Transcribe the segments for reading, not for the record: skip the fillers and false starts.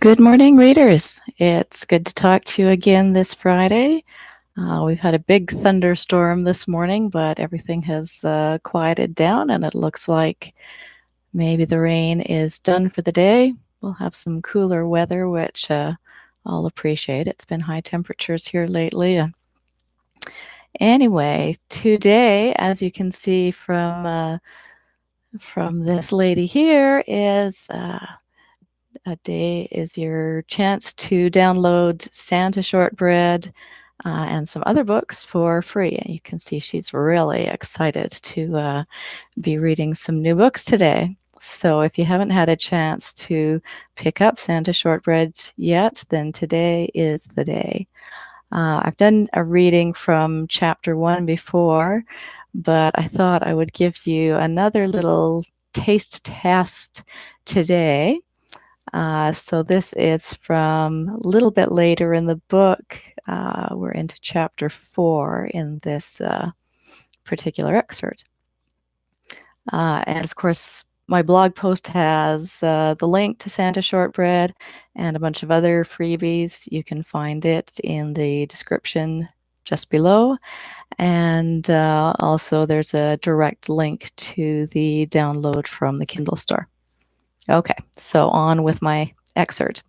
Good morning, readers. It's good to talk to you again this Friday. We've had a big thunderstorm this morning, but everything has quieted down, and it looks like maybe the rain is done for the day. We'll have some cooler weather, which I'll appreciate. It's been high temperatures here lately. Anyway, today, as you can see from this lady here, is a day is your chance to download Santa Shortbread and some other books for free. You can see she's really excited to be reading some new books today. So if you haven't had a chance to pick up Santa Shortbread yet, then today is the day. I've done a reading from chapter 1 before, but I thought I would give you another little taste test today. So this is from a little bit later in the book. We're into chapter 4 in this particular excerpt. And of course, my blog post has the link to Santa Shortbread and a bunch of other freebies. You can find it in the description just below. And also there's a direct link to the download from the Kindle store. Okay, so on with my excerpt.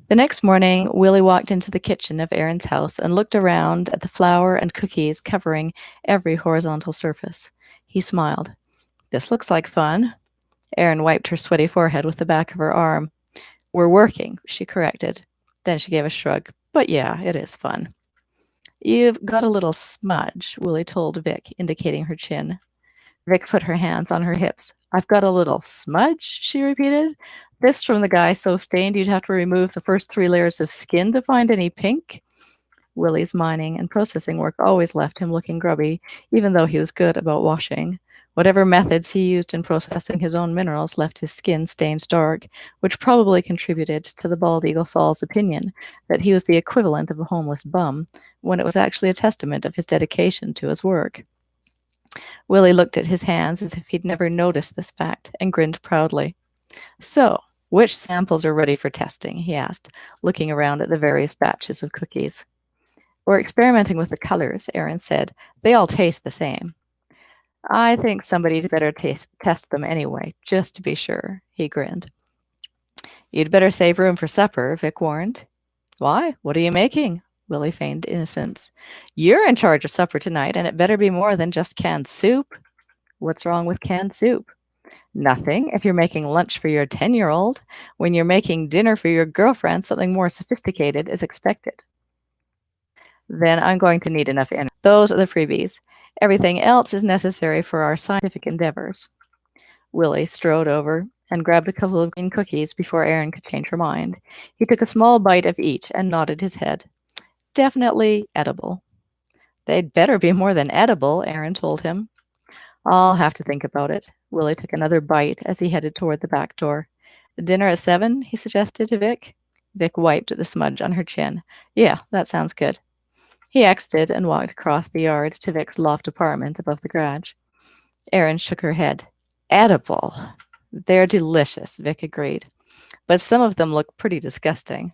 The next morning, Willie walked into the kitchen of Erin's house and looked around at the flour and cookies covering every horizontal surface. He smiled. This looks like fun. Erin wiped her sweaty forehead with the back of her arm. We're working, she corrected. Then she gave a shrug. But yeah, it is fun. You've got a little smudge, Willie told Vic, indicating her chin. Vic put her hands on her hips. I've got a little smudge, she repeated. This from the guy so stained you'd have to remove the first 3 layers of skin to find any pink? Willie's mining and processing work always left him looking grubby, even though he was good about washing. Whatever methods he used in processing his own minerals left his skin stained dark, which probably contributed to the Bald Eagle Falls opinion that he was the equivalent of a homeless bum, when it was actually a testament of his dedication to his work. Willie looked at his hands as if he'd never noticed this fact and grinned proudly. So, which samples are ready for testing? He asked, looking around at the various batches of cookies. We're experimenting with the colors, Erin said. They all taste the same. I think somebody'd better test them anyway, just to be sure, he grinned. You'd better save room for supper, Vic warned. Why? What are you making? Willie feigned innocence. You're in charge of supper tonight, and it better be more than just canned soup. What's wrong with canned soup? Nothing, if you're making lunch for your 10-year-old. When you're making dinner for your girlfriend, something more sophisticated is expected. Then I'm going to need enough energy. Those are the freebies. Everything else is necessary for our scientific endeavors. Willie strode over and grabbed a couple of green cookies before Erin could change her mind. He took a small bite of each and nodded his head. Definitely edible. They'd better be more than edible, Erin told him. I'll have to think about it. Willie took another bite as he headed toward the back door. Dinner at 7, he suggested to Vic. Vic wiped the smudge on her chin. Yeah, that sounds good. He exited and walked across the yard to Vic's loft apartment above the garage. Erin shook her head. Edible. They're delicious, Vic agreed. But some of them look pretty disgusting.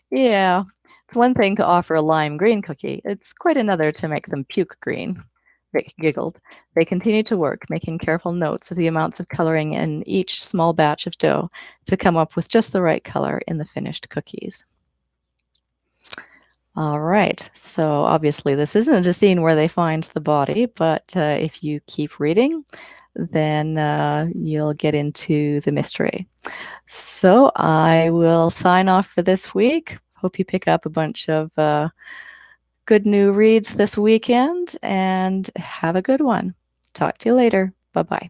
Yeah, it's one thing to offer a lime green cookie. It's quite another to make them puke green. Vic giggled. They continued to work, making careful notes of the amounts of coloring in each small batch of dough to come up with just the right color in the finished cookies. All right, so obviously this isn't a scene where they find the body, but if you keep reading, then you'll get into the mystery. So I will sign off for this week. Hope you pick up a bunch of good new reads this weekend, and have a good one. Talk to you later. Bye-bye.